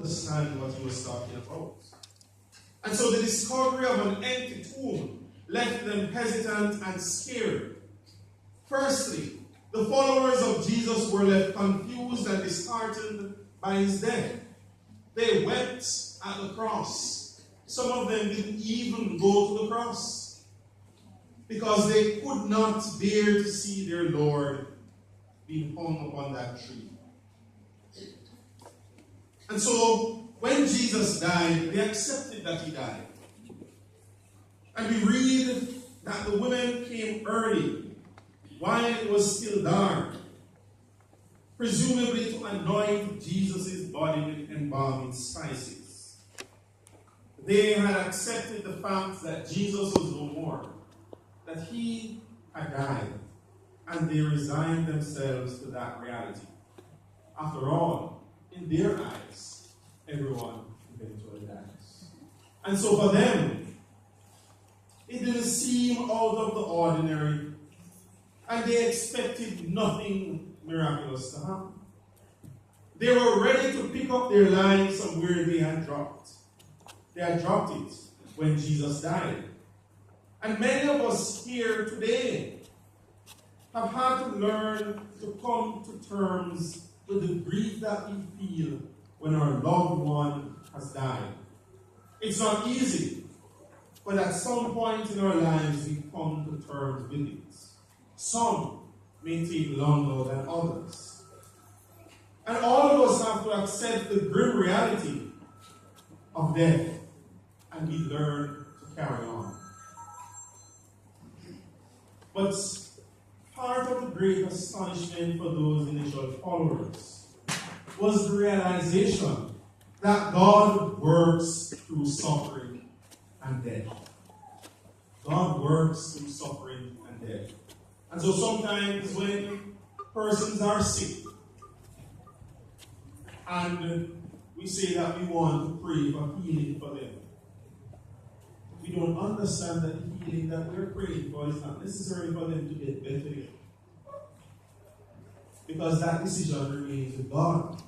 understand what he was talking about. And so the discovery of an empty tomb left them hesitant and scared. Firstly, the followers of Jesus were left confused and disheartened by his death. They wept at the cross. Some of them didn't even go to the cross because they could not bear to see their Lord being hung upon that tree. And so, when Jesus died, they accepted that he died. And we read that the women came early, while it was still dark, presumably to anoint Jesus' body with embalming spices. They had accepted the fact that Jesus was no more, that he had died, and they resigned themselves to that reality. After all, in their eyes, everyone eventually dies. And so for them, it didn't seem out of the ordinary, and they expected nothing miraculous to happen. They were ready to pick up their lives from where they had dropped. They had dropped it when Jesus died. And many of us here today have had to learn to come to terms with the grief that we feel when our loved one has died. It's not easy, but at some point in our lives we come to terms with it. Some may take longer than others. And all of us have to accept the grim reality of death, and we learn to carry on. But part of the great astonishment for those initial followers was the realization that God works through suffering and death. God works through suffering and death. And so sometimes when persons are sick, and we say that we want to pray for healing for them, we don't understand that the healing that we're praying for is not necessarily for them to get better, because that decision remains with God.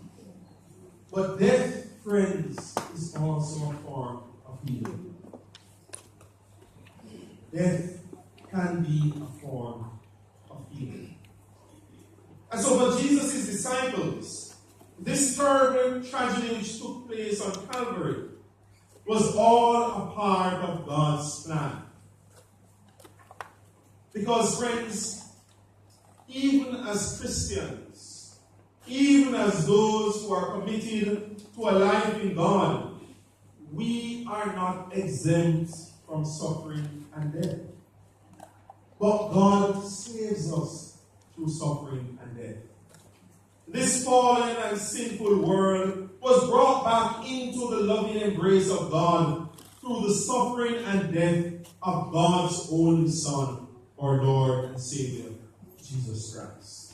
But death, friends, is also a form of healing. Death can be a form of healing. And so for Jesus' disciples, this terrible tragedy which took place on Calvary was all a part of God's plan. Because, friends, even as Christians, even as those who are committed to a life in God, we are not exempt from suffering and death. But God saves us through suffering and death. This fallen and sinful world was brought back into the loving embrace of God through the suffering and death of God's only Son, our Lord and Savior, Jesus Christ.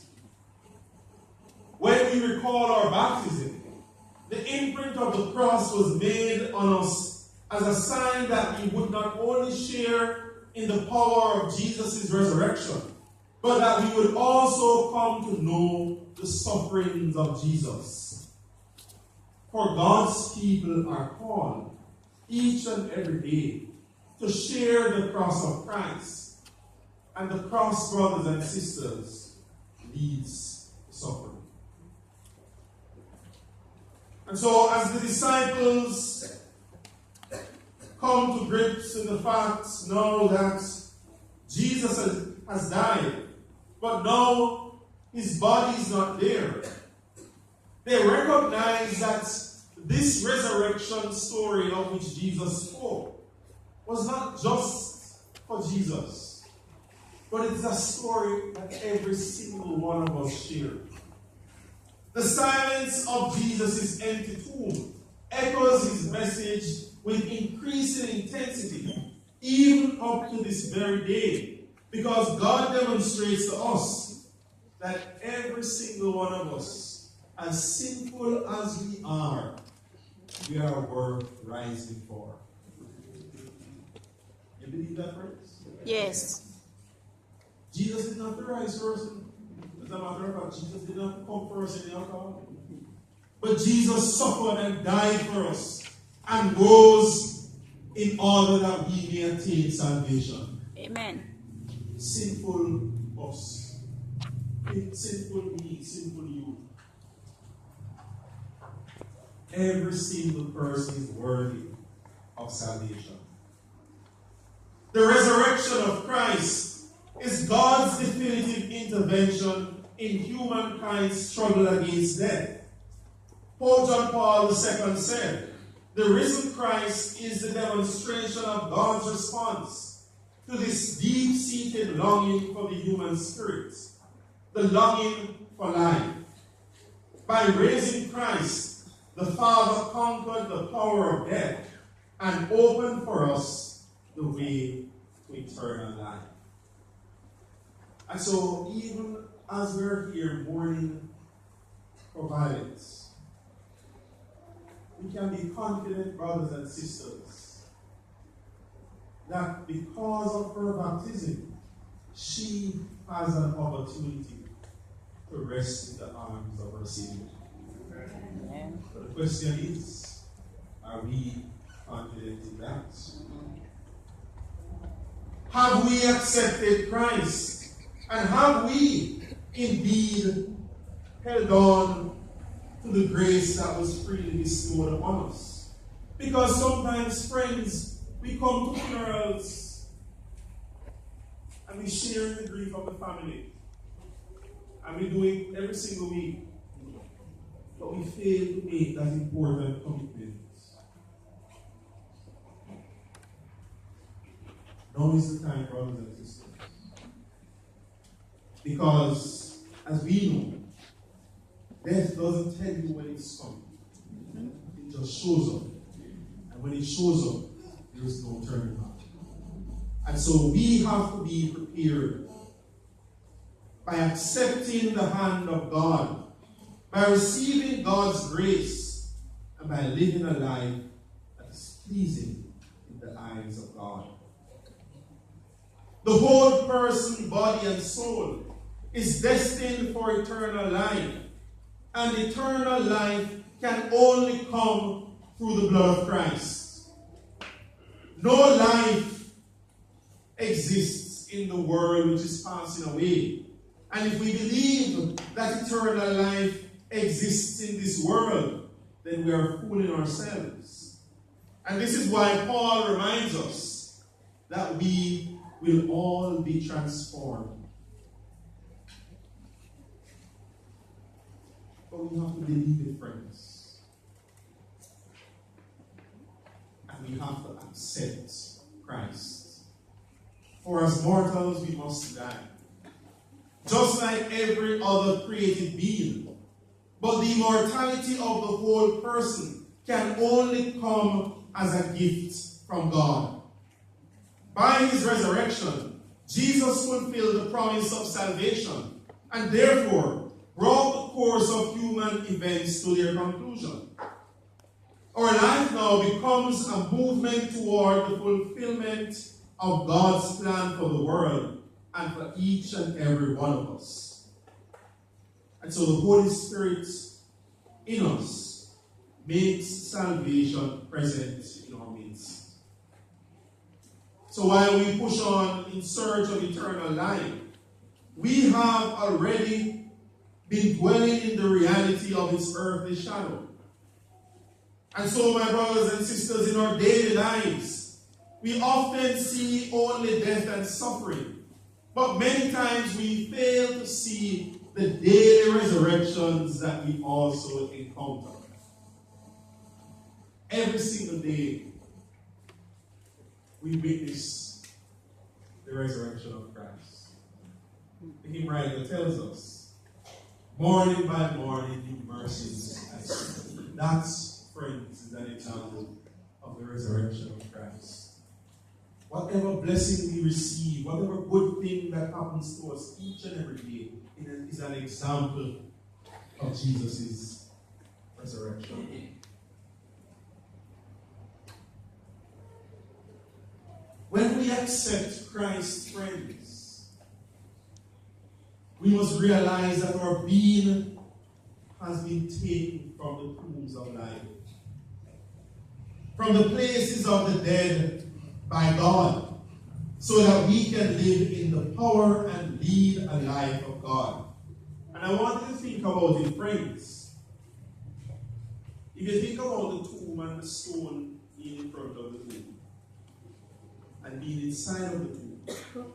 When we recall our baptism, the imprint of the cross was made on us as a sign that we would not only share in the power of Jesus' resurrection, but that we would also come to know the sufferings of Jesus. For God's people are called each and every day to share the cross of Christ. And the cross, brothers and sisters, leads to suffering. And so as the disciples come to grips with the fact now that Jesus has died, but now his body is not there, they recognize that this resurrection story of which Jesus spoke was not just for Jesus, but it's a story that every single one of us share. The silence of Jesus' empty tomb echoes his message with increasing intensity, even up to this very day, because God demonstrates to us that every single one of us, as sinful as we are worth rising for. You believe that, friends? Yes. Jesus did not rise first. As a matter of fact, Jesus did not come first in the alcohol. But Jesus suffered and died for us and rose in order that we may attain salvation. Amen. Sinful us. Sinful me, sinful you. Every single person is worthy of salvation. The resurrection of Christ is God's definitive intervention in humankind's struggle against death. Pope John Paul II said, "The risen Christ is the demonstration of God's response to this deep-seated longing for the human spirit, the longing for life. By raising Christ, the Father conquered the power of death and opened for us the way to eternal life." And so, even as we're here mourning for violence, we can be confident, brothers and sisters, that because of her baptism, she has an opportunity to rest in the arms of her Savior. Amen. But the question is, are we confident in that? Have we accepted Christ? And have we indeed held on to the grace that was freely bestowed upon us? Because sometimes, friends, we come to funerals and we share in the grief of the family. And we do it every single week. But we fail to make that important commitment. Now is the time, brothers and sisters. Because, as we know, death doesn't tell you when it's coming. It just shows up. And when it shows up, there is no turning back. And so we have to be prepared by accepting the hand of God, by receiving God's grace, and by living a life that is pleasing in the eyes of God. The whole person, body, and soul is destined for eternal life. And eternal life can only come through the blood of Christ. No life exists in the world which is passing away. And if we believe that eternal life exists in this world, then we are fooling ourselves. And this is why Paul reminds us that we will all be transformed. But we have to believe it, friends. And we have to accept Christ. For as mortals, we must die. Just like every other created being. But the immortality of the whole person can only come as a gift from God. By his resurrection, Jesus fulfilled the promise of salvation and therefore brought the course of human events to their conclusion. Our life now becomes a movement toward the fulfillment of God's plan for the world and for each and every one of us. And so the Holy Spirit in us makes salvation present in our midst. So while we push on in search of eternal life, we have already been dwelling in the reality of its earthly shadow. And so, my brothers and sisters, in our daily lives, we often see only death and suffering. But many times we fail to see the daily resurrections that we also encounter. Every single day, we witness the resurrection of Christ. The hymn writer tells us, morning by morning, new mercies I see. That's, friends, is an example of the resurrection of Christ. Whatever blessing we receive, whatever good thing that happens to us each and every day, is an example of Jesus' resurrection. When we accept Christ, friends, we must realize that our being has been taken from the tombs of life, from the places of the dead by God, so that we can live in the power and lead a life of God. And I want you to think about it, friends. If you think about the tomb and the stone being in front of the tomb, and being inside of the tomb,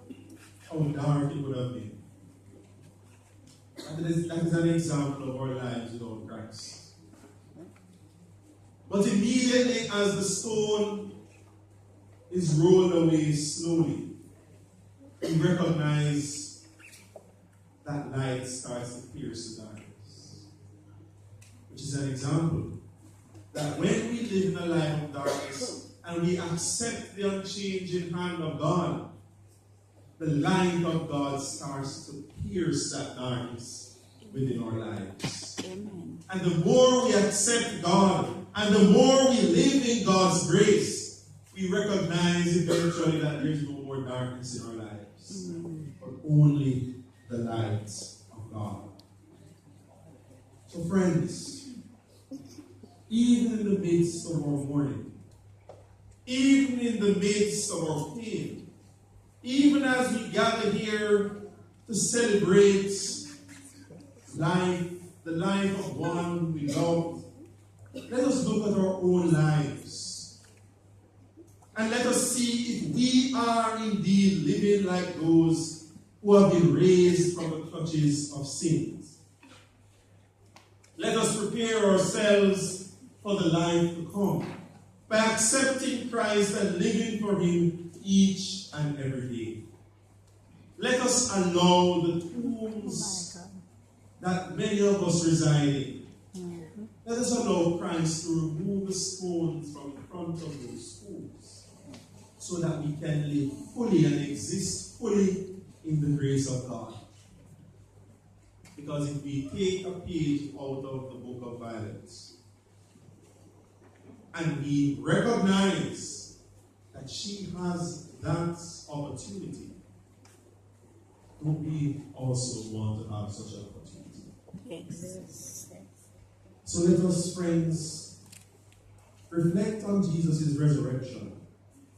how dark it would have been. And that is an example of our lives without Christ. But immediately as the stone is rolled away slowly, we recognize that light starts to pierce the darkness. Which is an example that when we live in a life of darkness and we accept the unchanging hand of God, the light of God starts to pierce that darkness within our lives. Amen. And the more we accept God, and the more we live in God's grace, we recognize eventually that there is no more darkness in our lives, but only the light of God. So friends, even in the midst of our mourning, even in the midst of our pain, even as we gather here to celebrate life, the life of one we love, let us look at our own lives. And let us see if we are indeed living like those who have been raised from the clutches of sins. Let us prepare ourselves for the life to come by accepting Christ and living for Him each and every day. Let us allow the tombs that many of us reside in. Let us allow Christ to remove the stones from the front of those tombs so that we can live fully and exist fully in the grace of God. Because if we take a page out of the book of violence and we recognize that she has that opportunity, don't we also want to have such an opportunity? Yes. So let us, friends, reflect on Jesus' resurrection,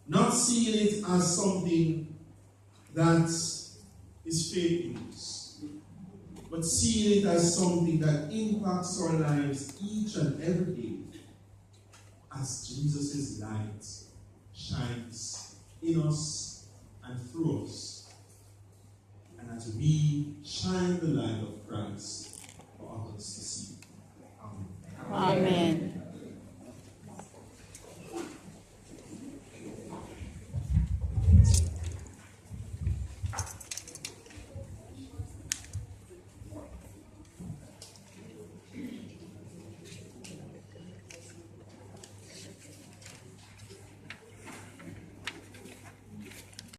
not seeing it as something that is fake news, but seeing it as something that impacts our lives each and every day as Jesus' light shines in us